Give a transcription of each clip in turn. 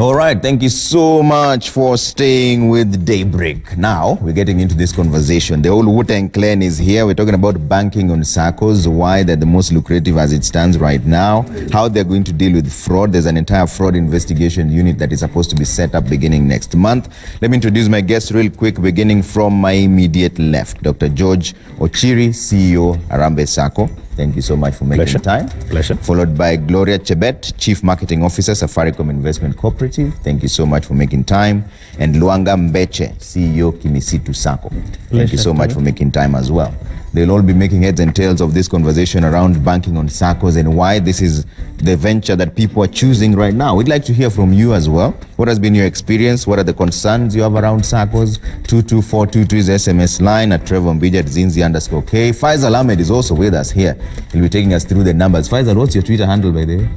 All right, thank you so much for staying with Daybreak. Now, we're getting into this conversation. The whole Wu-Tang clan is here. We're talking about banking on Saccos, why they're the most lucrative as it stands right now, how they're going to deal with fraud. There's an entire fraud investigation unit that is supposed to be set up beginning next month. Let me introduce my guests real quick, beginning from my immediate left. Dr. George Ochiri, CEO, Harambee Sacco. Thank you so much for making time. Pleasure. Followed by Gloria Chebet, Chief Marketing Officer, Safaricom Investment Cooperative. Thank you so much for making time. And Luanga Mbeche, CEO, Kimisitu Sacco. Thank you so much for making time as well. They'll all be making heads and tails of this conversation around banking on Saccos and why this is the venture that people are choosing right now. We'd like to hear from you as well. What has been your experience? What are the concerns you have around Saccos? 22422 is SMS line at Trevor Mbija at Zinzi_K. Faisal Ahmed is also with us here. He'll be taking us through the numbers. Faisal, what's your Twitter handle, by the way?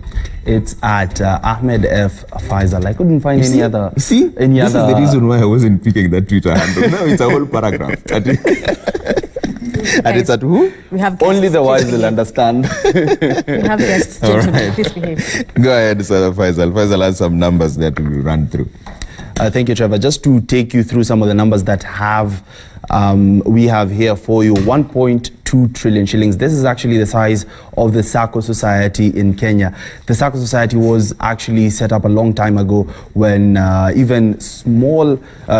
It's at Ahmed F. Faisal. I couldn't find any other. This is the reason why I wasn't picking that Twitter handle. Now it's a whole paragraph. And it's at who? We have guests. Only the wise will understand. We have guests. Gentlemen, please behave. Go ahead, Sir Faisal. Faisal has some numbers that we will run through. Thank you, Trevor. Just to take you through some of the numbers that we have here for you. 1.2 trillion shillings. This is actually the size of the Sacco Society in Kenya. The Sacco Society was actually set up a long time ago when even small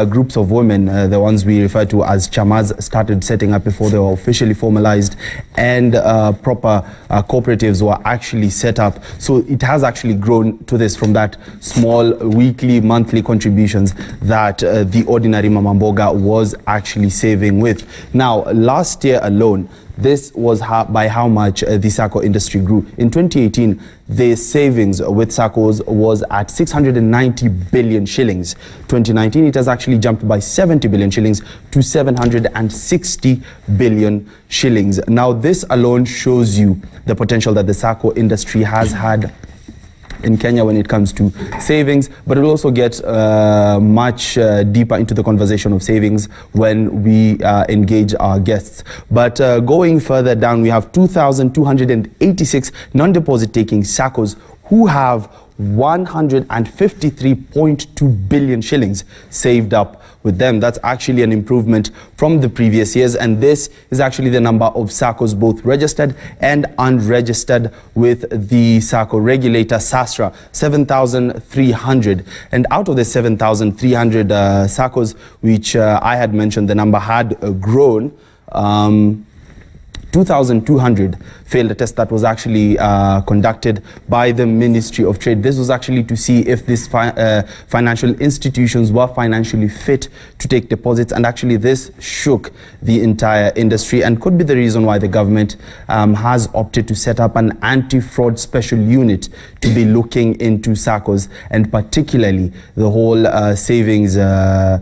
groups of women, the ones we refer to as chamas, started setting up before they were officially formalized, and proper cooperatives were actually set up. So it has actually grown to this from that small weekly, monthly contributions that the ordinary Mama Mboga was actually saving with. Now, last year alone, this was by how much the Sacco industry grew. In 2018, the savings with Saccos was at 690 billion shillings. 2019, it has actually jumped by 70 billion shillings to 760 billion shillings. Now, this alone shows you the potential that the Sacco industry has had in Kenya when it comes to savings, but it will also get much deeper into the conversation of savings when we engage our guests. But going further down, we have 2,286 non-deposit taking Saccos who have 153.2 billion shillings saved up with them. That's actually an improvement from the previous years, and this is actually the number of Saccos both registered and unregistered with the Sacco regulator, SASRA, 7,300. And out of the 7,300 Saccos, which I had mentioned, the number had grown. 2,200 failed a test that was actually conducted by the Ministry of Trade. This was actually to see if these financial institutions were financially fit to take deposits, and actually this shook the entire industry and could be the reason why the government has opted to set up an anti-fraud special unit to be looking into Saccos, and particularly the whole savings area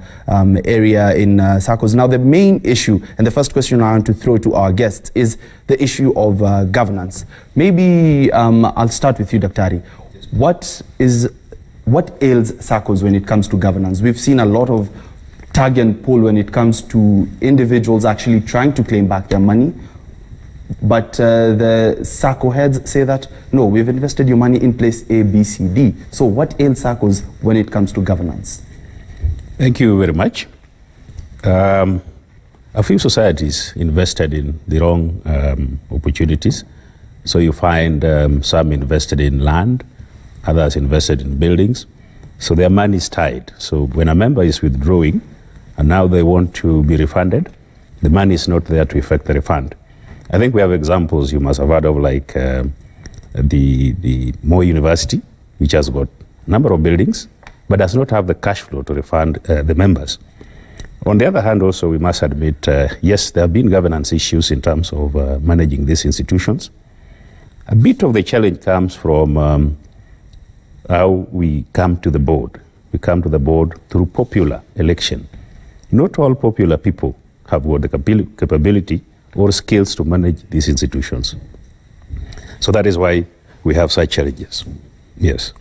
in Saccos. Now, the main issue, and the first question I want to throw to our guests, is the issue of governance. Maybe I'll start with you, Daktari. What ails Saccos when it comes to governance? We've seen a lot of tug and pull when it comes to individuals actually trying to claim back their money, but the Sacco heads say that, no, we've invested your money in place A, B, C, D. So what ails Saccos when it comes to governance? Thank you very much. A few societies invested in the wrong opportunities. So you find some invested in land, others invested in buildings. So their money is tied. So when a member is withdrawing and now they want to be refunded, the money is not there to effect the refund. I think we have examples you must have heard of, like the Moi University, which has got a number of buildings, but does not have the cash flow to refund the members. On the other hand, also, we must admit, yes, there have been governance issues in terms of managing these institutions. A bit of the challenge comes from how we come to the board. We come to the board through popular election. Not all popular people have got the capability or skills to manage these institutions. So that is why we have such challenges. Yes.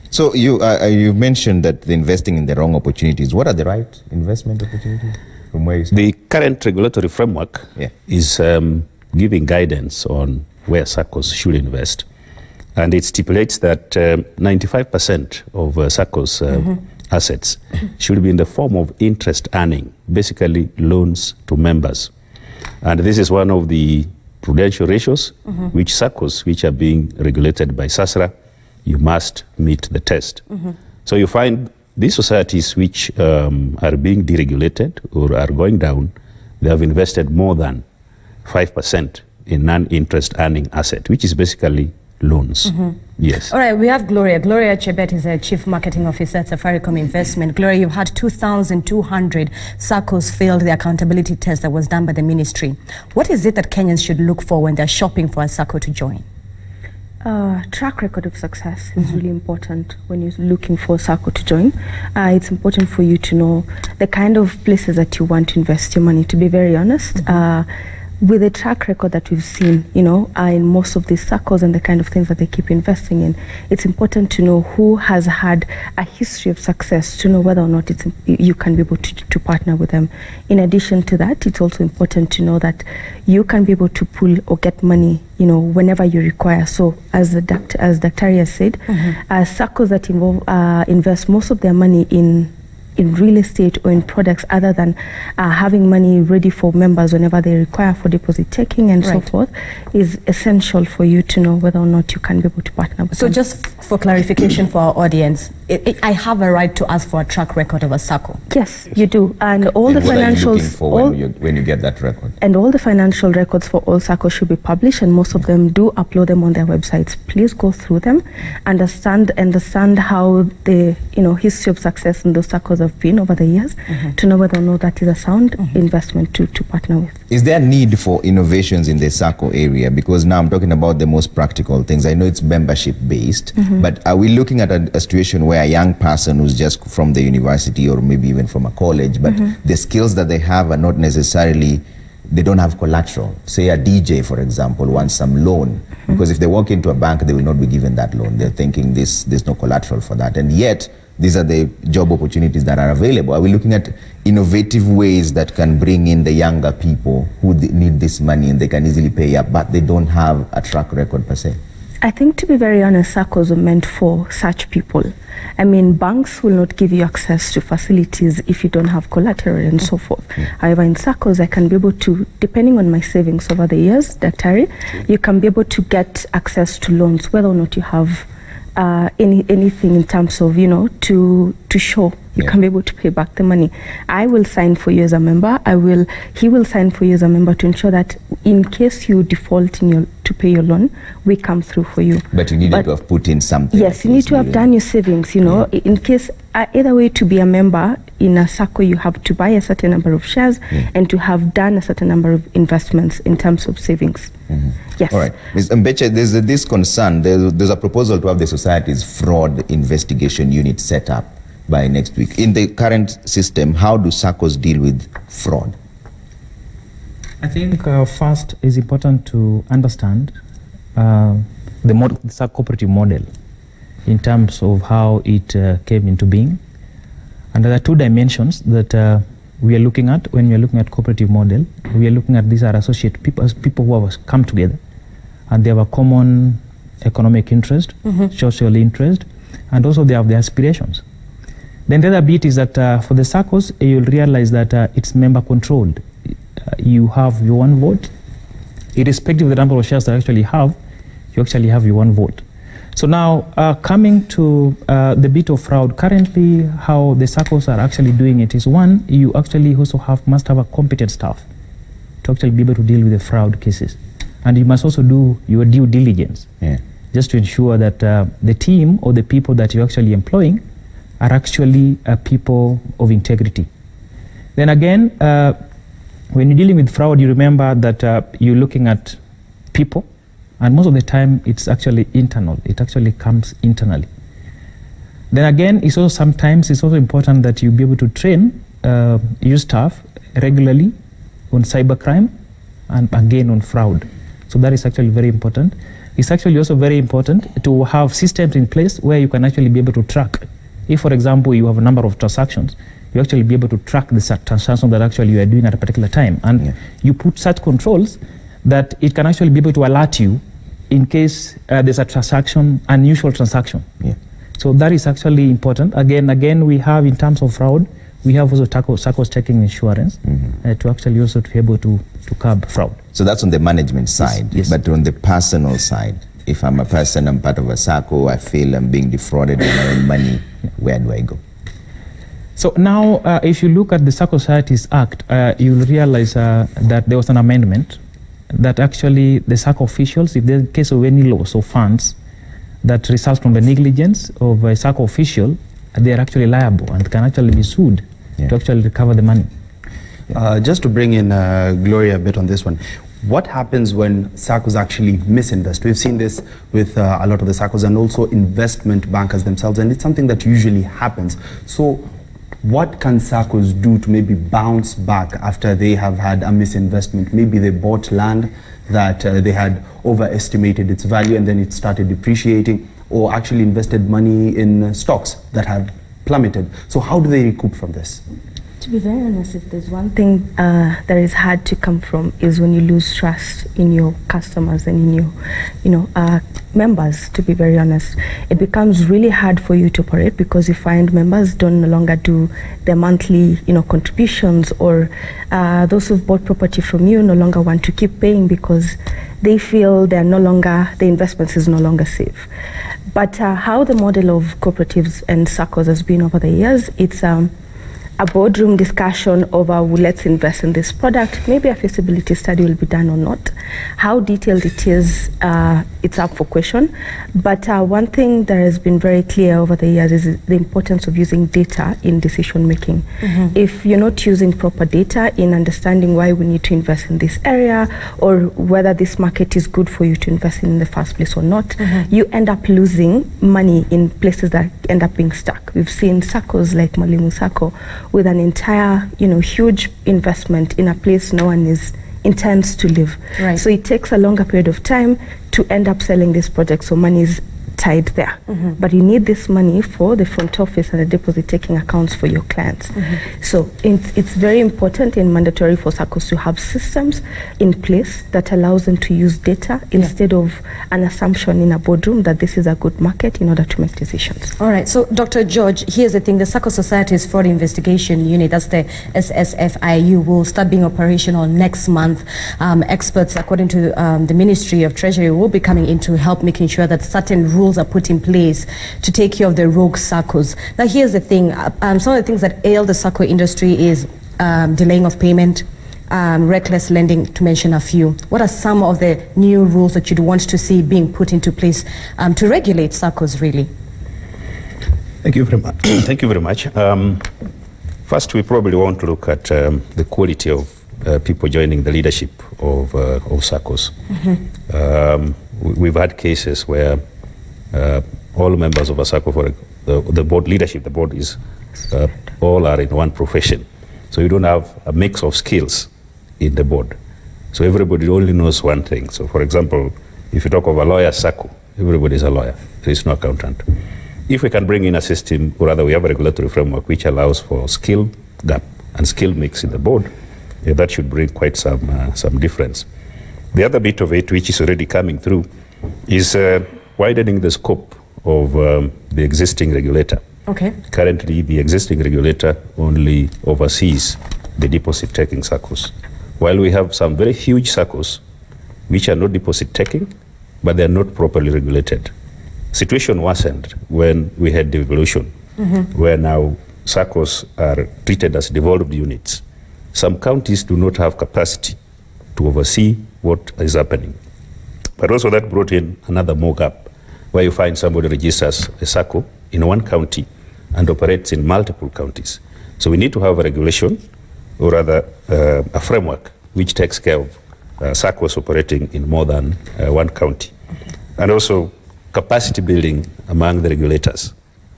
So you mentioned that the investing in the wrong opportunities. What are the right investment opportunities? From where you start? The current regulatory framework is giving guidance on where Saccos should invest. And it stipulates that 95% of Saccos assets should be in the form of interest earning, basically loans to members. And this is one of the prudential ratios which Saccos, which are being regulated by SASRA, you must meet the test. So you find these societies which are being deregulated or are going down, they have invested more than 5% in non-interest earning asset, which is basically loans. Yes. All right, we have Gloria. Gloria Chebet is a Chief Marketing Officer at Safaricom Investment. Gloria, you've had 2,200 Saccos failed the accountability test that was done by the ministry. What is it that Kenyans should look for when they're shopping for a Sacco to join? Track record of success is really important when you're looking for a Sacco to join. It's important for you to know the kind of places that you want to invest your money. To be very honest, with the track record that we've seen, in most of these Saccos and the kind of things that they keep investing in, it's important to know who has had a history of success to know whether or not you can be able to partner with them. In addition to that, it's also important to know that you can be able to pull or get money, whenever you require. So as Dr. has said, Saccos that invest most of their money in real estate or in products other than having money ready for members whenever they require for deposit taking and so forth, is essential for you to know whether or not you can be able to partner with them. So just for clarification for our audience, I have a right to ask for a track record of a Sacco? Yes, you do. And all the what financials... are you looking for when you get that record? And all the financial records for all Saccos should be published, and most of them do upload them on their websites. Please go through them, understand how the history of success in those Saccos have been over the years, to know whether or not that is a sound investment to partner with. Is there a need for innovations in the Sacco area? Because now I'm talking about the most practical things. I know it's membership based, but are we looking at a situation where a young person who's just from the university or maybe even from a college, but the skills that they have are not necessarily, they don't have collateral? Say a DJ, for example, wants some loan, because if they walk into a bank, they will not be given that loan. They're thinking there's no collateral for that. And yet, these are the job opportunities that are available. Are we looking at innovative ways that can bring in the younger people who need this money and they can easily pay up, but they don't have a track record per se? I think, to be very honest, Saccos are meant for such people. I mean, banks will not give you access to facilities if you don't have collateral and so forth. However, in Saccos, I can be able to, depending on my savings over the years, Daktari, you can be able to get access to loans, whether or not you have anything in terms of, to show you can be able to pay back the money. I will sign for you as a member. He will sign for you as a member to ensure that in case you default to pay your loan, we come through for you. But you needed to have put in something. Yes, you need to have done your savings, in case, either way, to be a member in a Sacco, you have to buy a certain number of shares and to have done a certain number of investments in terms of savings. Yes. All right. Ms. Mbeche, there's this concern. There's a proposal to have the society's fraud investigation unit set up by next week. In the current system, how do Saccos deal with fraud? I think first it's important to understand the Sacco cooperative model in terms of how it came into being. And there are two dimensions that we are looking at when we are looking at cooperative model. We are looking at these are associate people who have come together and they have a common economic interest, social interest, and also they have their aspirations. Then the other bit is that for the Saccos, you'll realize that it's member controlled. You have your one vote. Irrespective of the number of shares that you actually have your one vote. So now, coming to the bit of fraud, currently how the Saccos are actually doing it is, one, you actually also must have a competent staff to actually be able to deal with the fraud cases. And you must also do your due diligence, just to ensure that the team or the people that you're actually employing are actually people of integrity. Then again, when you're dealing with fraud, you remember that you're looking at people, and most of the time it's actually internal. It actually comes internally. Then again, it's also important that you be able to train your staff regularly on cybercrime and again on fraud. So that is actually very important. It's actually also very important to have systems in place where you can actually be able to track. If, for example, you have a number of transactions, you actually be able to track the transaction that actually you are doing at a particular time. And you put such controls that it can actually be able to alert you in case there's a transaction, unusual transaction. Yeah. So that is actually important. Again, we have in terms of fraud, we have also Saccos taking insurance to actually also to be able to curb fraud. So that's on the management side. Yes. But on the personal side, if I'm a person, I'm part of a Sacco, I feel I'm being defrauded of my own money, where do I go? So now, if you look at the Sacco Societies Act, you'll realize that there was an amendment that actually the Sacco officials, if there's a case of any loss of funds that results from the negligence of a Sacco official, they are actually liable and can actually be sued to actually recover the money. Just to bring in Gloria a bit on this one, what happens when Saccos actually misinvest? We've seen this with a lot of the Saccos and also investment bankers themselves, and it's something that usually happens. So what can Saccos do to maybe bounce back after they have had a misinvestment? Maybe they bought land that they had overestimated its value and then it started depreciating, or actually invested money in stocks that have plummeted. So how do they recoup from this? To be very honest, if there's one thing that is hard to come from is when you lose trust in your customers and in your, members. To be very honest, it becomes really hard for you to operate because you find members don't no longer do their monthly, contributions, or those who've bought property from you no longer want to keep paying because they feel the investments is no longer safe. But how the model of cooperatives and Saccos has been over the years, it's a boardroom discussion over, well, let's invest in this product. Maybe a feasibility study will be done or not. How detailed it is, it's up for question. But one thing that has been very clear over the years is the importance of using data in decision making. If you're not using proper data in understanding why we need to invest in this area, or whether this market is good for you to invest in the first place or not, you end up losing money in places that end up being stuck. We've seen Saccos like Mwalimu Sacco with an entire, huge investment in a place no one intends to live. Right. So it takes a longer period of time to end up selling this project, so money is tied there. But you need this money for the front office and the deposit taking accounts for your clients. So it's very important and mandatory for Saccos to have systems in place that allows them to use data instead of an assumption in a boardroom that this is a good market in order to make decisions. All right, so Dr. George, here's the thing. The Sacco Society's Fraud Investigation Unit, that's the SSFIU, will start being operational next month. Experts, according to the Ministry of Treasury, will be coming in to help making sure that certain rules are put in place to take care of the rogue Saccos. Now, here's the thing. Some of the things that ail the Sacco industry is delaying of payment, reckless lending, to mention a few. What are some of the new rules that you'd want to see being put into place to regulate Saccos, really? Thank you very much. Thank you very much. First, we probably want to look at the quality of people joining the leadership of Saccos. We've had cases where all members of a Sacco, for the board leadership, the board is all are in one profession. So you don't have a mix of skills in the board. So everybody only knows one thing. So for example, if you talk of a lawyer Sacco, everybody is a lawyer. There is no accountant. If we can bring in a system, or rather we have a regulatory framework which allows for skill gap and skill mix in the board, that should bring quite some difference. The other bit of it, which is already coming through, is widening the scope of the existing regulator. Okay. Currently, the existing regulator only oversees the deposit-taking Saccos. While we have some very huge Saccos which are not deposit-taking, but they are not properly regulated. Situation worsened when we had devolution, where now Saccos are treated as devolved units. Some counties do not have capacity to oversee what is happening. But also that brought in another more gap, where you find somebody registers a Sacco in one county and operates in multiple counties. So we need to have a regulation, or rather a framework, which takes care of Saccos operating in more than one county. And also capacity building among the regulators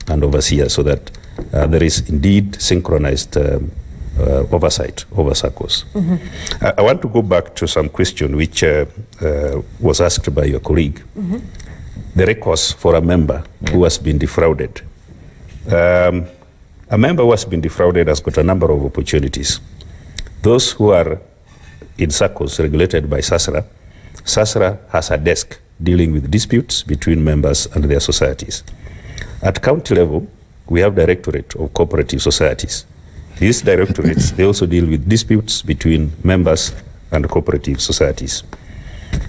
and overseers, so that there is indeed synchronized oversight over Saccos. I want to go back to some question which was asked by your colleague. The recourse for a member who has been defrauded. A member who has been defrauded has got a number of opportunities. Those who are in Saccos regulated by SASRA, SASRA has a desk dealing with disputes between members and their societies. At county level, we have Directorate of Cooperative Societies. These directorates, they also deal with disputes between members and cooperative societies.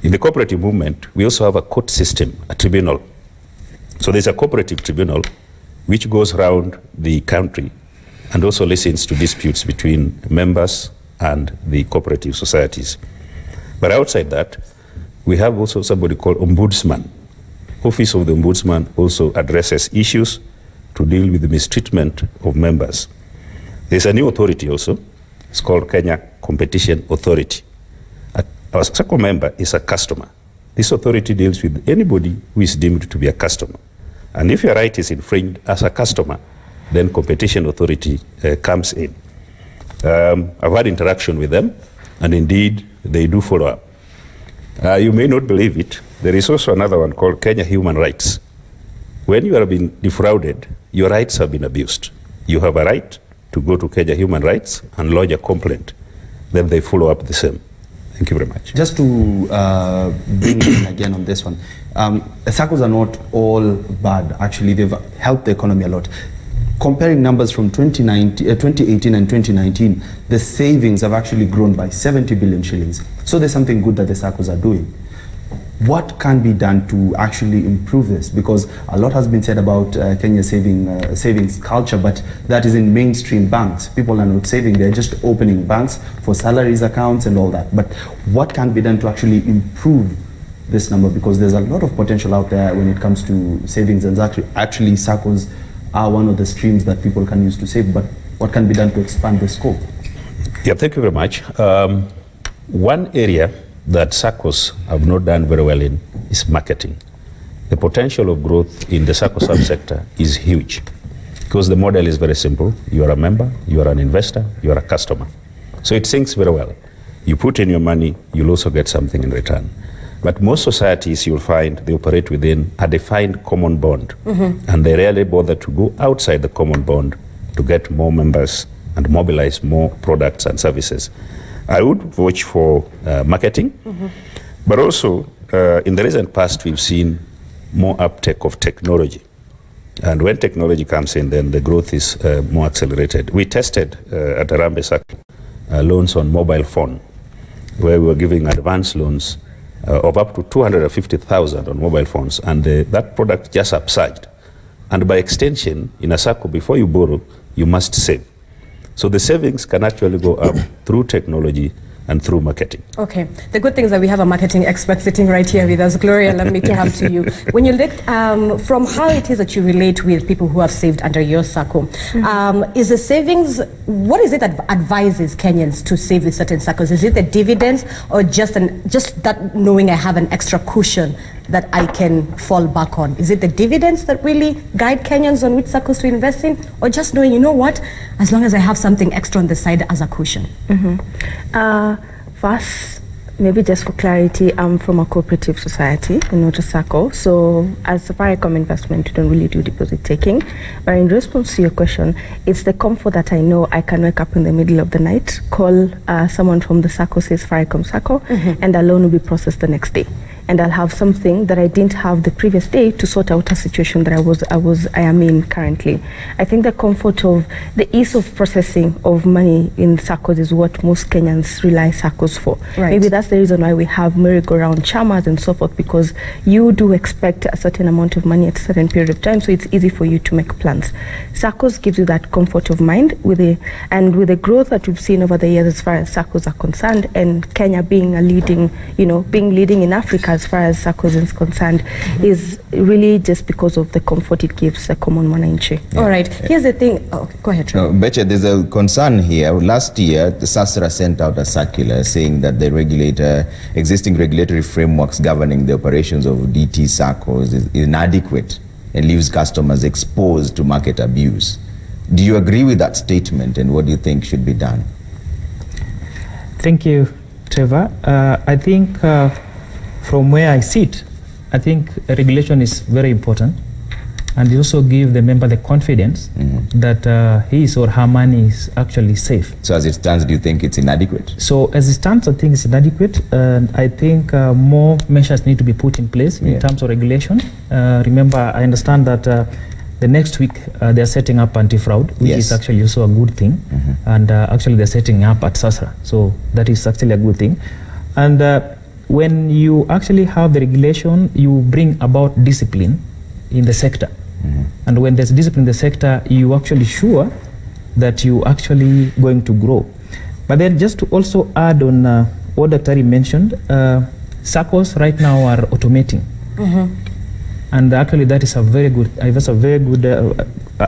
In the cooperative movement, we also have a court system, a tribunal. So there's a cooperative tribunal which goes around the country and also listens to disputes between members and the cooperative societies. But outside that, we have also somebody called Ombudsman. Office of the Ombudsman also addresses issues to deal with the mistreatment of members. There's a new authority also. It's called Kenya Competition Authority. Our Sacco member is a customer. This authority deals with anybody who is deemed to be a customer. And if your right is infringed as a customer, then Competition Authority comes in. I've had interaction with them, and indeed, they do follow up. You may not believe it. There is also another one called Kenya Human Rights. When you are being defrauded, your rights have been abused. You have a right to go to Kenya Human Rights and lodge a complaint. Then they follow up the same. Thank you very much. Just to bring in again on this one, Saccos are not all bad. Actually, they've helped the economy a lot. Comparing numbers from 2018 and 2019, the savings have actually grown by 70 billion shillings. So there's something good that the Saccos are doing. What can be done to actually improve this? Because a lot has been said about Kenya's savings culture, but that is in mainstream banks. People are not saving, they're just opening banks for salaries accounts and all that. But what can be done to actually improve this number? Because there's a lot of potential out there when it comes to savings, and actually Saccos are one of the streams that people can use to save. But what can be done to expand the scope? Yeah, thank you very much. One area that Saccos have not done very well in is marketing. The potential of growth in the Sacco subsector is huge because the model is very simple. You are a member, you are an investor, you are a customer. So it syncs very well. You put in your money, you'll also get something in return. But most societies, you'll find they operate within a defined common bond, and they rarely bother to go outside the common bond to get more members and mobilize more products and services. I would watch for marketing, but also in the recent past, we've seen more uptake of technology. And when technology comes in, then the growth is more accelerated. We tested at Arambe Sacco loans on mobile phone, where we were giving advance loans of up to 250,000 on mobile phones, and that product just upsurged. And by extension, in a Sacco, before you borrow, you must save. So the savings can actually go up through technology and through marketing. Okay. The good thing is that we have a marketing expert sitting right here with us. Gloria, let me come to you. When you look from how it is that you relate with people who have saved under your Sacco, is the savings, what is it that advises Kenyans to save with certain Saccos? Is it the dividends or just that knowing I have an extra cushion that I can fall back on? Is it the dividends that really guide Kenyans on which Saccos to invest in, or just knowing, you know what, as long as I have something extra on the side as a cushion? First, maybe just for clarity, I'm from a cooperative society, not a Sacco. So as Safaricom Investment, we don't really do deposit taking. But in response to your question, it's the comfort that I know I can wake up in the middle of the night, call someone from the Sacco, say Safaricom Sacco, and a loan will be processed the next day. And I'll have something that I didn't have the previous day to sort out a situation that I am in currently. I think the comfort of the ease of processing of money in Saccos is what most Kenyans rely Saccos for. Right. Maybe that's the reason why we have merry-go-round chamas and so forth, because you do expect a certain amount of money at a certain period of time, so it's easy for you to make plans. Saccos gives you that comfort of mind with the growth that we've seen over the years as far as Saccos are concerned, and Kenya being a leading, being leading in Africa as far as Saccos is concerned, is really just because of the comfort it gives the common mwananchi. All right, here's the thing. Oh, go ahead, Trevor. Beche, there's a concern here. Last year, the SASRA sent out a circular saying that the existing regulatory frameworks governing the operations of DT Saccos is inadequate and leaves customers exposed to market abuse. Do you agree with that statement, and what do you think should be done? Thank you, Trevor. I think from where I sit, I think regulation is very important, and also give the member the confidence that his or her money is actually safe. So as it stands, do you think it's inadequate? So as it stands, I think it's inadequate, and I think more measures need to be put in place in terms of regulation. Remember, I understand that the next week they're setting up anti-fraud, which is actually also a good thing, and actually they're setting up at SASRA, so that is actually a good thing. And when you actually have the regulation, you bring about discipline in the sector. And when there's discipline in the sector, you actually sure that you actually going to grow. But then just to also add on what Dr. mentioned, Saccos right now are automating. And actually that is a very good,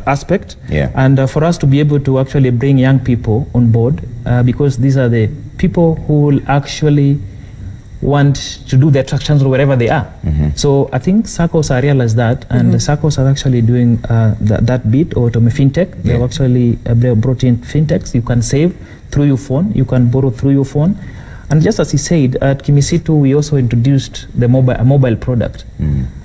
aspect. And for us to be able to actually bring young people on board, because these are the people who will actually want to do their transactions wherever they are. So I think Saccos are realized that, and the Saccos are actually doing that bit, or fintech. They've actually brought in fintechs. You can save through your phone, you can borrow through your phone. And just as he said, at Kimisitu, we also introduced a mobile product.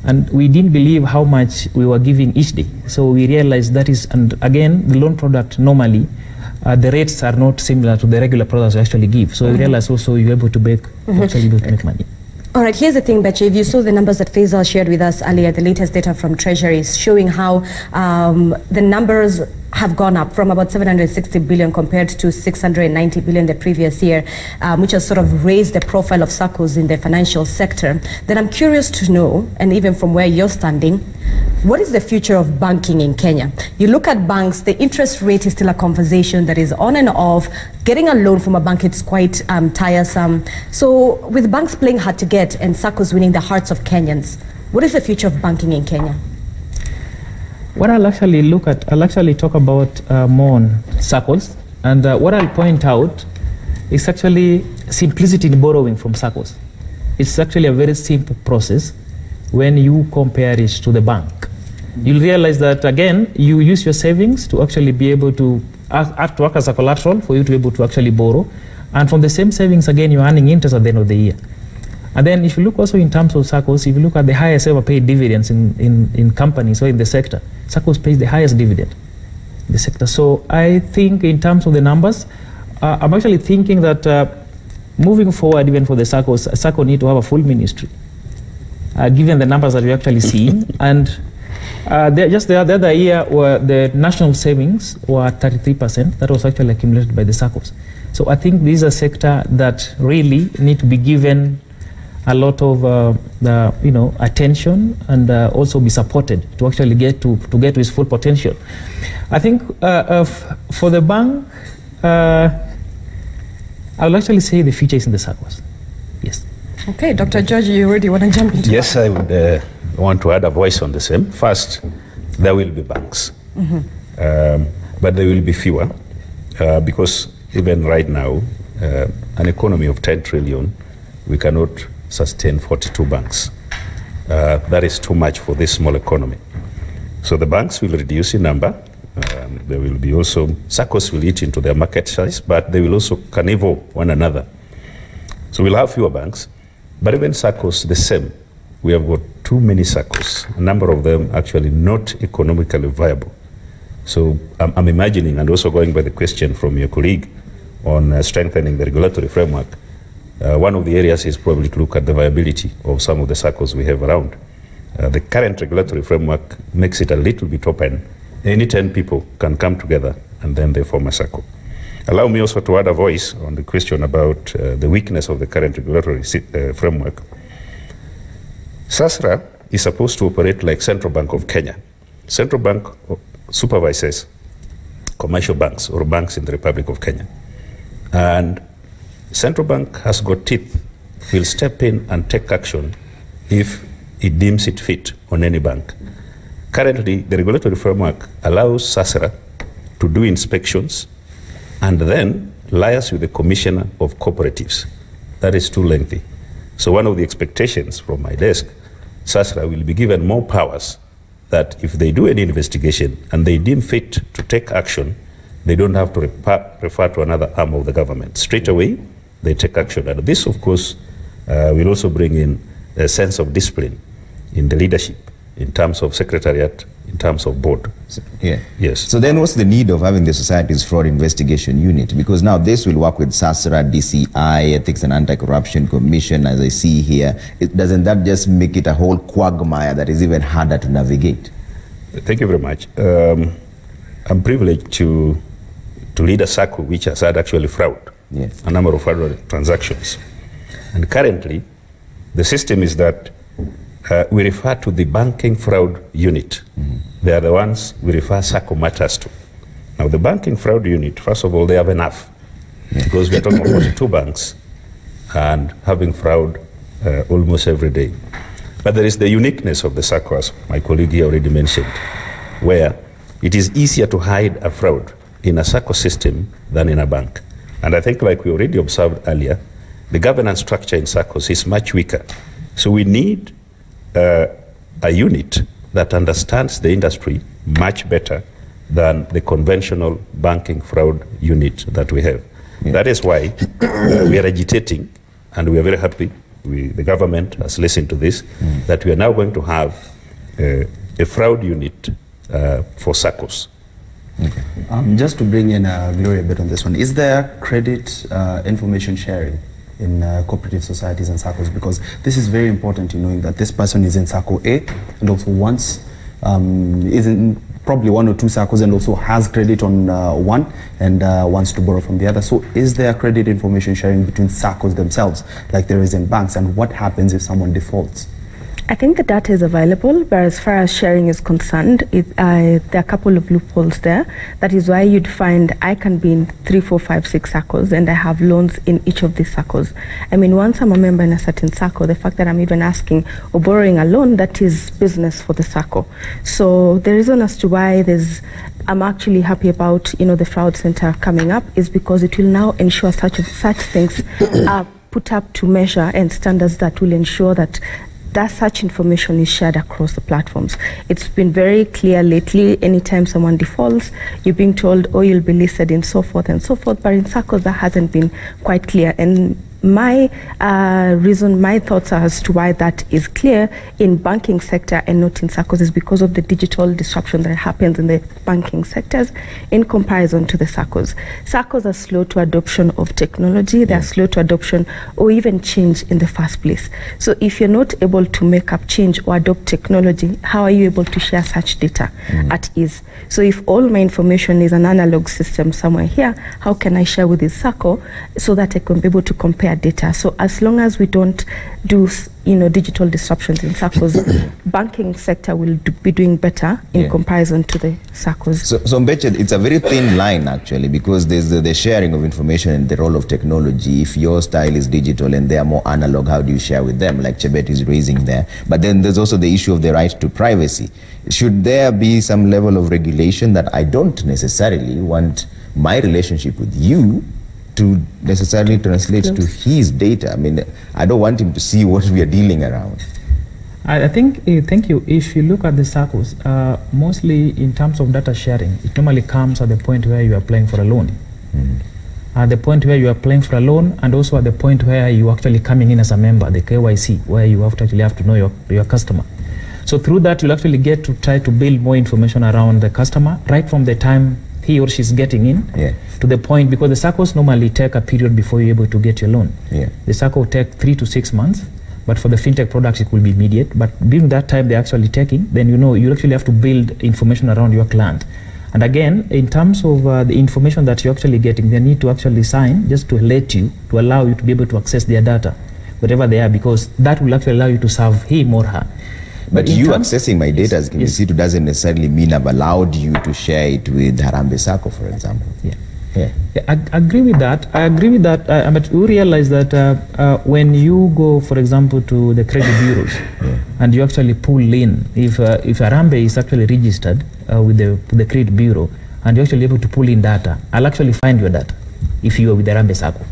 And we didn't believe how much we were giving each day. So we realized that is, and again, the loan product normally, the rates are not similar to the regular products we actually give. So we realized also you're able to make, actually able to make money. All right, here's the thing, Beche. If you saw the numbers that Faisal shared with us earlier, the latest data from Treasury is showing how the numbers have gone up from about 760 billion compared to 690 billion the previous year, which has sort of raised the profile of Saccos in the financial sector. Then I'm curious to know, and even from where you're standing, what is the future of banking in Kenya? You look at banks, the interest rate is still a conversation that is on and off. Getting a loan from a bank, it's quite tiresome. So with banks playing hard to get and Saccos winning the hearts of Kenyans, what is the future of banking in Kenya? What I'll actually look at, I'll actually talk about more on Saccos, and what I'll point out is actually simplicity in borrowing from Saccos. It's actually a very simple process when you compare it to the bank. You'll realize that, again, you use your savings to actually be able to work as a collateral for you to be able to actually borrow, and from the same savings, again, you're earning interest at the end of the year. And then if you look also in terms of Saccos, if you look at the highest ever paid dividends in companies or in the sector, Saccos pays the highest dividend in the sector. So I think in terms of the numbers, I'm actually thinking that moving forward, even for the Saccos, Sacco need to have a full ministry, given the numbers that we're actually seeing. And just the other year, where the national savings were 33%, that was actually accumulated by the Saccos. So I think this is a sector that really need to be given a lot of attention, and also be supported to actually get to its full potential. I think for the bank, I will actually say the future is in the Saccos. Yes. Okay, Dr. George, you already want to jump into Yes, I would want to add a voice on the same. First, there will be banks, but there will be fewer, because even right now, an economy of 10 trillion, we cannot sustain 42 banks. That is too much for this small economy. So the banks will reduce in number. There will be also, Saccos will eat into their market size, but they will also carnivore one another. So we'll have fewer banks, but even Saccos, the same. We have got too many Saccos, a number of them actually not economically viable. So I'm imagining, and also going by the question from your colleague on strengthening the regulatory framework, one of the areas is probably to look at the viability of some of the Saccos we have around. The current regulatory framework makes it a little bit open. Any 10 people can come together and then they form a Sacco. Allow me also to add a voice on the question about the weakness of the current regulatory framework. SASRA is supposed to operate like Central Bank of Kenya. Central Bank supervises commercial banks or banks in the Republic of Kenya. And Central Bank has got teeth, will step in and take action if it deems it fit on any bank. Currently, the regulatory framework allows SASRA to do inspections and then liaise with the Commissioner of Cooperatives. That is too lengthy. So one of the expectations from my desk, SASRA will be given more powers that if they do any investigation and they deem fit to take action, they don't have to refer to another arm of the government. Straight away, they take action. And this, of course, will also bring in a sense of discipline in the leadership in terms of secretariat in terms of board. Yeah. Yes. So then what's the need of having the Society's Fraud Investigation Unit? Because now this will work with SASRA, DCI, Ethics and Anti-Corruption Commission, as I see here. Doesn't that just make it a whole quagmire that is even harder to navigate? Thank you very much. I'm privileged to lead a Sacco which has had actually fraud, a number of fraud transactions. And currently, the system is that we refer to the banking fraud unit. They are the ones we refer Sacco matters to. Now, the banking fraud unit, first of all, they have enough, because we are talking about 2 banks and having fraud almost every day. But there is the uniqueness of the Sacco, as my colleague here already mentioned, where it is easier to hide a fraud in a Sacco system than in a bank. And I think, like we already observed earlier, the governance structure in Saccos is much weaker. So we need a unit that understands the industry much better than the conventional banking fraud unit that we have. That is why we are agitating, and we are very happy, the government has listened to this, that we are now going to have a fraud unit for Saccos. Just to bring in Gloria a bit on this one, is there credit information sharing in cooperative societies and Saccos? Because this is very important in knowing that this person is in Sacco A and also once is in probably 1 or 2 Saccos and also has credit on one and wants to borrow from the other. So is there credit information sharing between Saccos themselves like there is in banks, and what happens if someone defaults? I think the data is available, but as far as sharing is concerned, there are a couple of loopholes there. That is why you'd find I can be in 3, 4, 5, 6 Saccos, and I have loans in each of these Saccos. I mean, once I'm a member in a certain Sacco, the fact that I'm even asking or borrowing a loan, that is business for the Sacco. So the reason as to why I'm actually happy about, the fraud center coming up is because it will now ensure such things are put up to measure and standards that will ensure that such information is shared across the platforms. It's been very clear lately, anytime someone defaults, you're being told, oh, you'll be listed and so forth and so forth, but in Saccos that hasn't been quite clear. And my thoughts as to why that is clear in banking sector and not in Saccos is because of the digital disruption that happens in the banking sectors in comparison to the Saccos. Saccos are slow to adoption of technology, they're slow to adoption or even change in the first place. So if you're not able to make up change or adopt technology, how are you able to share such data at ease? So if all my information is an analog system somewhere here, how can I share with this Sacco so that I can be able to compare data? So as long as we don't do digital disruptions in Saccos, banking sector will be doing better in comparison to the Saccos. So Mbeche, it's a very thin line actually, because there's the sharing of information and the role of technology. If your style is digital and they are more analog, how do you share with them, like Chebet is raising there? But then there's also the issue of the right to privacy. Should there be some level of regulation that I don't necessarily want my relationship with you to necessarily translate to his data? I mean, I don't want him to see what we are dealing around. I think, thank you. If you look at the Saccos, mostly in terms of data sharing, it normally comes at the point where you are applying for a loan. At the point where you are applying for a loan, and also at the point where you are actually coming in as a member, the KYC, where you actually have to know your customer. So through that, you'll actually get to try to build more information around the customer, right from the time he or she's getting in to the point, because the Saccos normally take a period before you're able to get your loan. The Sacco will take 3 to 6 months, but for the fintech products, it will be immediate. But during that time they're actually taking, then you actually have to build information around your client. And again, in terms of the information that you're actually getting, they need to actually sign just to allow you to be able to access their data, whatever they are, because that will actually allow you to serve him or her. But you accessing my data as Kimisitu doesn't necessarily mean I've allowed you to share it with Harambee Sacco, for example. I agree with that. But you realize that when you go, for example, to the credit bureaus and you actually pull in, if Harambee is actually registered with the credit bureau and you're actually able to pull in data, I'll actually find your data if you are with the Harambee Sacco.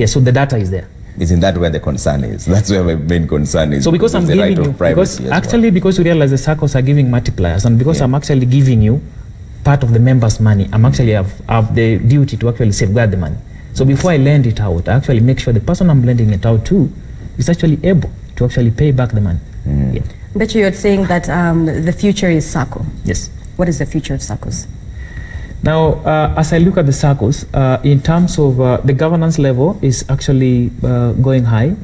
So the data is there. Isn't that where the concern is? That's where my main concern is. So because I'm giving you, because you realize the Saccos are giving multipliers, and because I'm actually giving you part of the members' money, I'm actually have the duty to actually safeguard the money. So before I lend it out, I actually make sure the person I'm lending it out to is actually able to actually pay back the money. But you're saying that the future is Sacco. Yes. What is the future of Saccos? Now, as I look at the Saccos, in terms of the governance level is actually going high.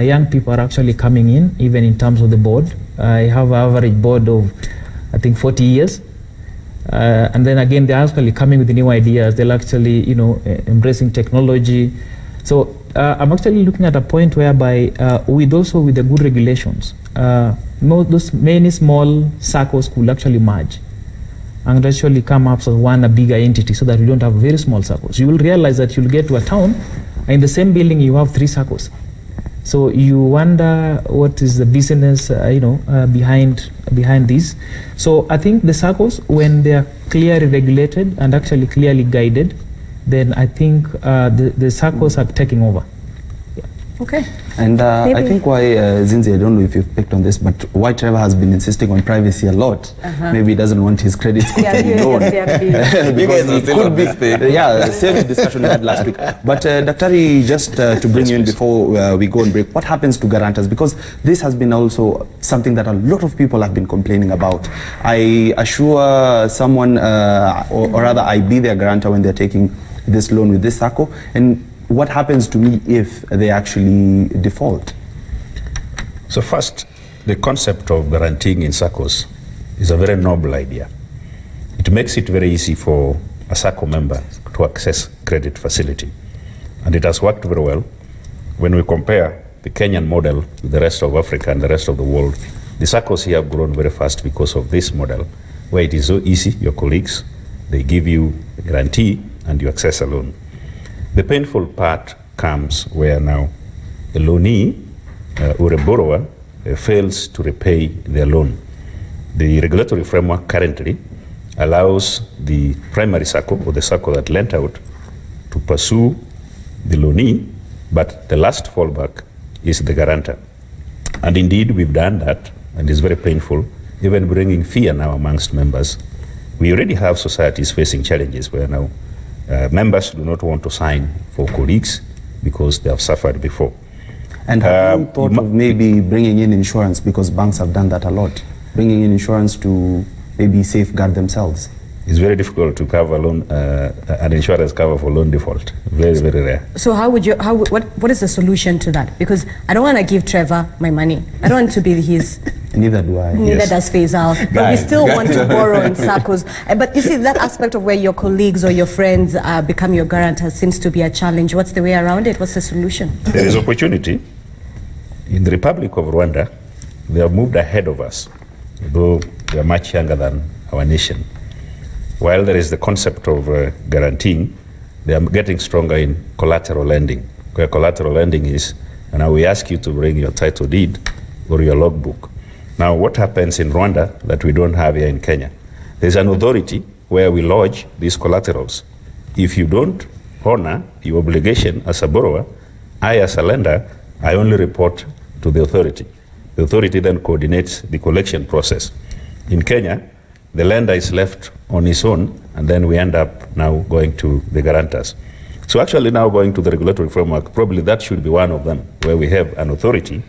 Young people are actually coming in, even in terms of the board. I have an average board of, I think, 40 years. And then again, they're actually coming with new ideas. They're actually, embracing technology. So I'm actually looking at a point whereby with the good regulations, those many small Saccos could actually merge and actually come up as a bigger entity, so that we don't have very small Saccos. You will realize that you'll get to a town, and in the same building you have 3 Saccos. So you wonder what is the business, behind this. So I think the Saccos, when they are clearly regulated and actually clearly guided, then I think the Saccos are taking over. Okay. And I think why, Zinzi, I don't know if you've picked on this, but why Trevor has been insisting on privacy a lot. Maybe he doesn't want his credit score to be known. Because he could be, the same discussion we had last week. But Daktari, just to bring you in before we go and break, what happens to guarantors? Because this has been also something that a lot of people have been complaining about. I assure someone, or rather I be their guarantor when they're taking this loan with this Sacco, and what happens to me if they actually default? So first, the concept of guaranteeing in Saccos is a very noble idea. It makes it very easy for a Sacco member to access credit facility. And it has worked very well. When we compare the Kenyan model with the rest of Africa and the rest of the world, the Saccos here have grown very fast because of this model, where it is so easy. Your colleagues, they give you a guarantee and you access a loan. The painful part comes where now a loanee or a borrower fails to repay their loan. The regulatory framework currently allows the primary Sacco, or the Sacco that lent out, to pursue the loanee, but the last fallback is the guarantor. And indeed, we've done that, and it's very painful, even bringing fear now amongst members. We already have societies facing challenges where now members do not want to sign for colleagues because they have suffered before. And have you thought of maybe bringing in insurance, because banks have done that a lot, bringing in insurance to maybe safeguard themselves? It's very difficult to cover loan, an insurance cover for loan default. Very, very rare. So what is the solution to that? Because I don't want to give Trevor my money. I don't want to be his... Neither do I. Neither does Faisal. But we still want to borrow in Saccos. But you see, that aspect of where your colleagues or your friends become your guarantors seems to be a challenge. What's the way around it? What's the solution? There is opportunity. In the Republic of Rwanda, they have moved ahead of us, though they are much younger than our nation. While there is the concept of guaranteeing, they are getting stronger in collateral lending, where collateral lending is, and now we ask you to bring your title deed or your logbook. Now, what happens in Rwanda that we don't have here in Kenya? There's an authority where we lodge these collaterals. If you don't honor your obligation as a borrower, I, as a lender, I only report to the authority. The authority then coordinates the collection process. In Kenya, the lender is left on his own, and then we end up now going to the guarantors. So actually now going to the regulatory framework, probably that should be one of them, where we have an authority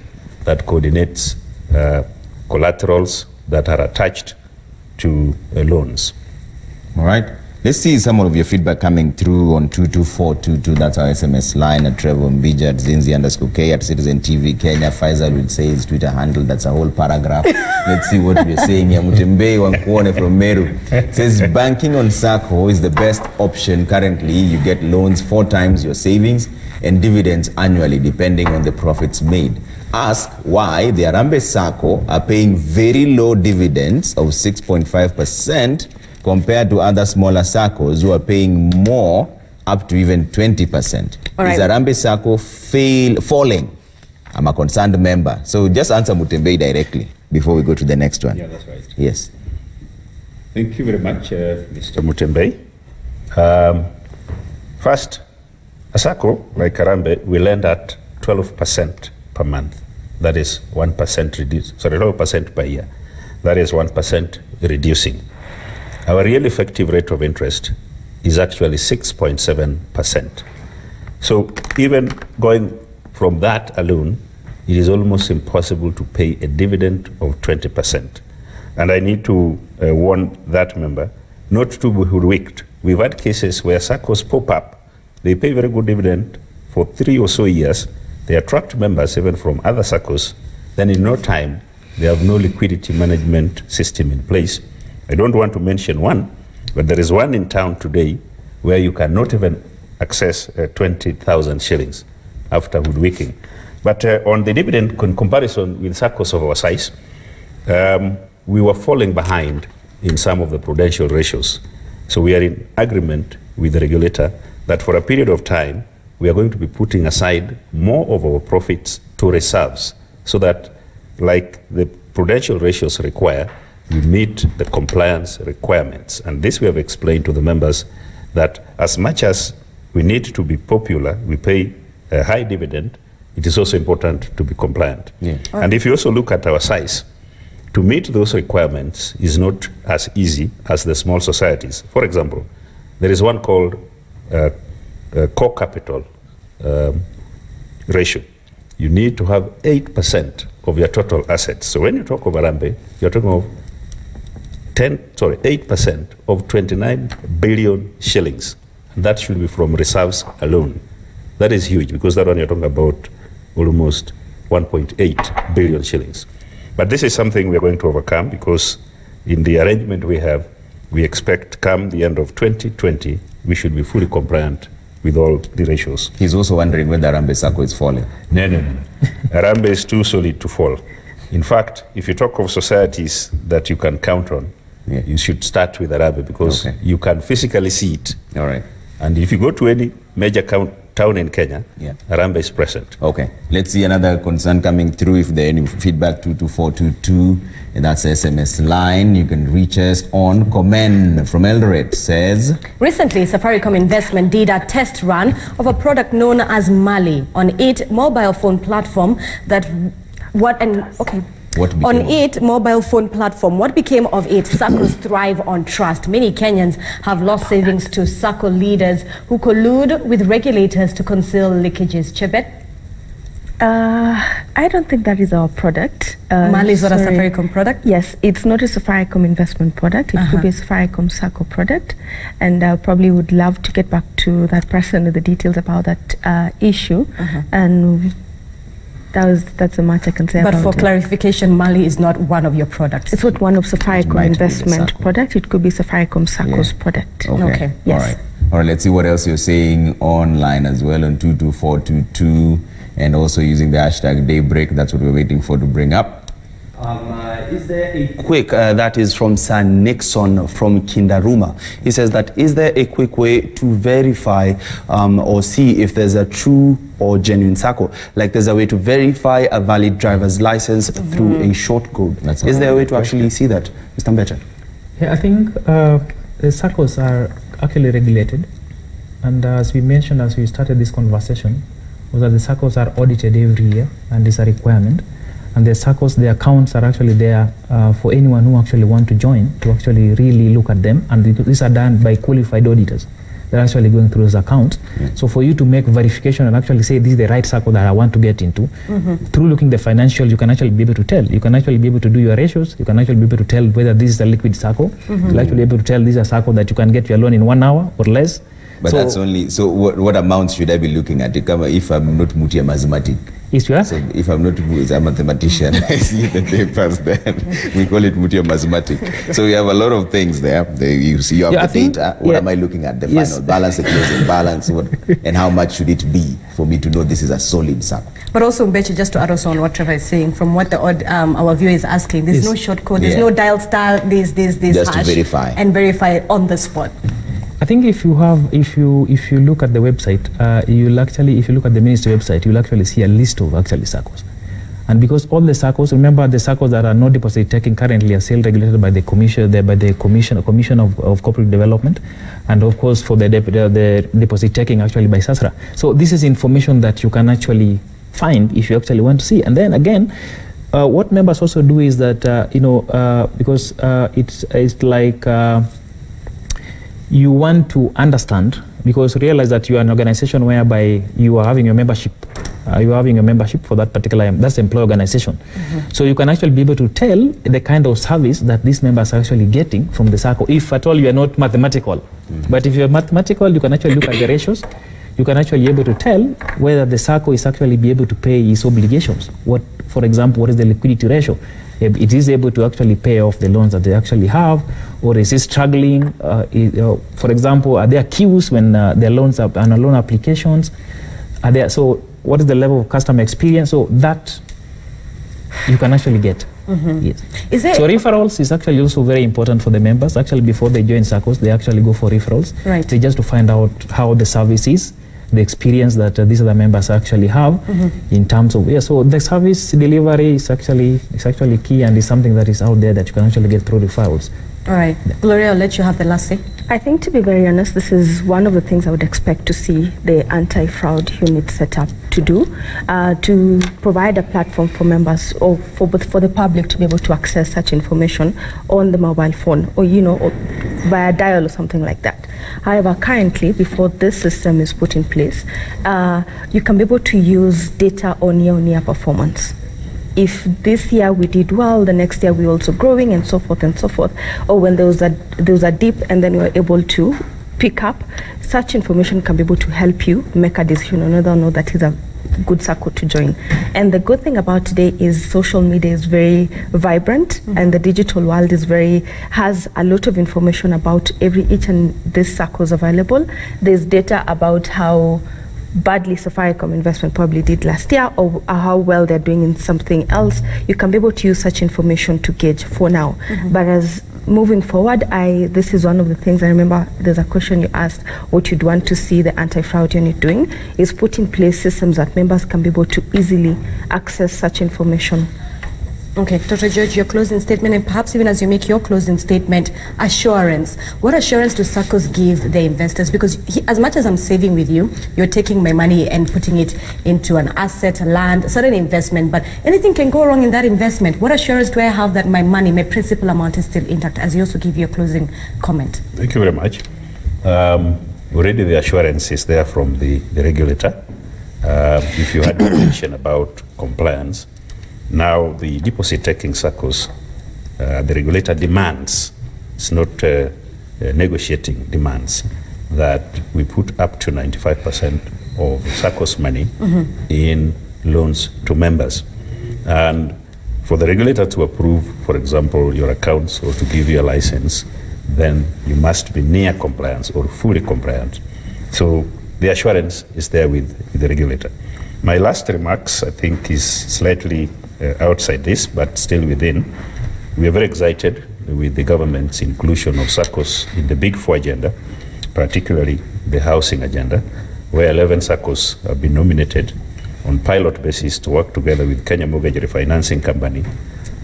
that coordinates collaterals that are attached to loans. All right. Let's see some of your feedback coming through on 22422. That's our SMS line at Trevor Mbija, at Zinzi_K, at Citizen TV Kenya. Faisal would say his Twitter handle. That's a whole paragraph. Let's see what we're saying here. Mutembe Wankuone from Meru says banking on Sacco is the best option currently. You get loans 4 times your savings and dividends annually depending on the profits made. Ask why the Arambe Sacco are paying very low dividends of 6.5% compared to other smaller Saccos who are paying more, up to even 20%. Right. Is Arambe Sacco falling? I'm a concerned member. So just answer Mutembe directly before we go to the next one. Yeah, that's right. Yes. Thank you very much, Mr. Mutembe. First, a Sacco, like Arambe, we lend at 12% per month. That is 1% reduced, sorry, 12% per year. That is 1% reducing. Our real effective rate of interest is actually 6.7%. So even going from that alone, it is almost impossible to pay a dividend of 20%. And I need to warn that member not to be hoodwinked. We've had cases where Saccos pop up, they pay very good dividend for 3 or so years, they attract members even from other Saccos, then in no time, they have no liquidity management system in place. I don't want to mention one, but there is one in town today where you cannot even access 20,000 shillings after hoodwinking. But on the dividend comparison with Saccos of our size, we were falling behind in some of the prudential ratios. So we are in agreement with the regulator that for a period of time, we are going to be putting aside more of our profits to reserves so that, like the prudential ratios require, we meet the compliance requirements. And this we have explained to the members that as much as we need to be popular, we pay a high dividend, it is also important to be compliant. Yeah. And if you also look at our size, to meet those requirements is not as easy as the small societies. For example, there is one called core capital ratio. You need to have 8% of your total assets. So when you talk of Harambee, you're talking of 8% of 29 billion shillings. And that should be from reserves alone. That is huge, because that one you're talking about almost 1.8 billion shillings. But this is something we're going to overcome, because in the arrangement we have, we expect come the end of 2020, we should be fully compliant with all the ratios. He's also wondering whether Harambee Sacco is falling. No. Harambee is too solid to fall. In fact, if you talk of societies that you can count on, you should start with Harambee, because you can physically see it. All right. And if you go to any major town in Kenya, Harambee is present. Okay. Let's see another concern coming through. If there any feedback, 22422, and that's SMS line. You can reach us on. Komen from Eldoret says, recently, Safaricom Investment did a test run of a product known as Mali on its mobile phone platform. Mobile phone platform, what became of it? Saccos thrive on trust. Many Kenyans have lost savings to Sacco leaders who collude with regulators to conceal leakages. Chebet? I don't think that is our product. Mali is not a Safaricom product? Yes, it's not a Safaricom investment product. It could be a Safaricom Sacco product. And I probably would love to get back to that person with the details about that issue. And that's the much I can say about it. But for clarification, Mali is not one of your products. It's not one of Safaricom investment product. It could be Safaricom Saccos product. Okay. Yes. All right, let's see what else you're saying online as well on 22422, and also using the hashtag Daybreak. That's what we're waiting for to bring up. Is there a quick, that is from Sir Nixon from Kindaruma. He says that, is there a quick way to verify or see if there's a true or genuine Sacco? Like there's a way to verify a valid driver's license through a short code. Is there a way to actually see that, Mr. Mbecha? Yeah, I think the Saccos are actually regulated. And as we mentioned as we started this conversation, was that the Saccos are audited every year, and it's a requirement. And the Saccos, the accounts are actually there for anyone who actually want to join, to actually really look at them. And these are done by qualified auditors. They're actually going through those accounts. So for you to make verification and actually say this is the right Sacco that I want to get into, through looking the financials, you can actually be able to tell. You can actually be able to do your ratios. You can actually be able to tell whether this is a liquid Sacco. You'll actually be able to tell this is a Sacco that you can get your loan in 1 hour or less. But that's only, so what amounts should I be looking at? If I'm not Mutia mathematic. So if I'm not a mathematician, I see the papers, then we call it Mutia mathematic. So we have a lot of things there. You have the data. What am I looking at? The final balance, the closing balance, and how much should it be for me to know this is a solid Sacco? But also, Mbechi, just to add also on what Trevor is saying, from what our viewer is asking, there's no short code, there's no dial star, this just hash, to verify. And verify on the spot. I think if you look at the website, you'll actually, if you look at the ministry website, you'll actually see a list of actually Saccos. And because all the Saccos, remember the Saccos that are not deposit taking currently are still regulated by the Commission of Corporate Development, and of course for the deposit taking actually by SASRA. So this is information that you can actually find if you actually want to see. And then again, what members also do is that because it's like. You want to understand, because realize that you are an organization whereby you are having your membership are you having a membership for that particular, that's the employee organization. So you can actually be able to tell the kind of service that these members are actually getting from the Sacco, if at all you are not mathematical. But if you're mathematical, you can actually look at the ratios. You can actually be able to tell whether the Sacco is actually be able to pay its obligations. What, for example, what is the liquidity ratio? It is able to actually pay off the loans that they actually have, or is it struggling? For example, are there queues when their loans are on loan applications? Are there, so what is the level of customer experience? So that you can actually get. Yes. So referrals is actually also very important for the members. Actually, before they join Saccos, they actually go for referrals. Right. They just to find out how the service is, the experience that these other members actually have in terms of, so the service delivery is actually key, and is something that is out there that you can actually get through referrals. All right. Gloria, I'll let you have the last say. I think, to be very honest, this is one of the things I would expect to see the anti-fraud unit set up to do, to provide a platform for members, or for the public to be able to access such information on the mobile phone, or, you know, or via dial or something like that. However, currently, before this system is put in place, you can be able to use data on year performance. If this year we did well, the next year we're also growing, and so forth and so forth. Or when there was a dip and then we were able to pick up, such information can be able to help you make a decision on whether or not that is a good Sacco to join. And the good thing about today is social media is very vibrant, and the digital world has a lot of information about each and this Saccos available. There's data about how badly Safaricom Investment probably did last year, or how well they're doing in something else. You can be able to use such information to gauge for now. But as moving forward, this is one of the things I remember. There's a question you asked, what you'd want to see the anti-fraud unit doing is put in place systems that members can be able to easily access such information. Okay, Dr. George, your closing statement, and perhaps even as you make your closing statement, assurance. What assurance do Saccos give the investors? Because as much as I'm saving with you, you're taking my money and putting it into an asset, land, certain investment, but anything can go wrong in that investment. What assurance do I have that my money, my principal amount is still intact, as you also give your closing comment? Thank you very much. Already the assurance is there from the regulator. If you had a question about compliance, now the deposit-taking Saccos, the regulator demands, it's not negotiating, demands that we put up to 95% of Saccos money in loans to members. And for the regulator to approve, for example, your accounts or to give you a license, then you must be near compliance or fully compliant. So the assurance is there with the regulator. My last remarks, I think, is slightly outside this, but still within. We are very excited with the government's inclusion of Saccos in the Big Four agenda, particularly the housing agenda, where 11 Saccos have been nominated on pilot basis to work together with Kenya Mortgage Refinancing Company.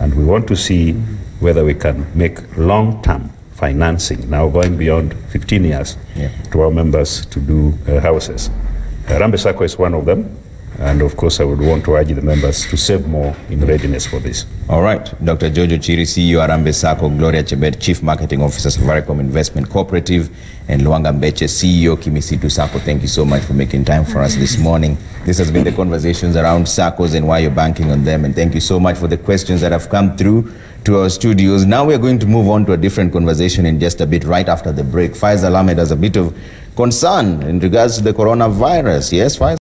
And we want to see whether we can make long-term financing, now going beyond 15 years, to our members to do houses. Rambe Sacco is one of them. And of course, I would want to urge the members to save more in readiness for this. All right. Dr. Jojo Chiri, CEO, Rambe Sacco, Gloria Chebet, Chief Marketing Officer, Safaricom Investment Cooperative, and Luanga Mbeche, CEO, Kimisitu Sacco. Thank you so much for making time for us this morning. This has been the conversations around Saccos and why you're banking on them. And thank you so much for the questions that have come through to our studios. Now we're going to move on to a different conversation in just a bit, right after the break. Faisal Ahmed has a bit of concern in regards to the coronavirus. Yes, Faisal?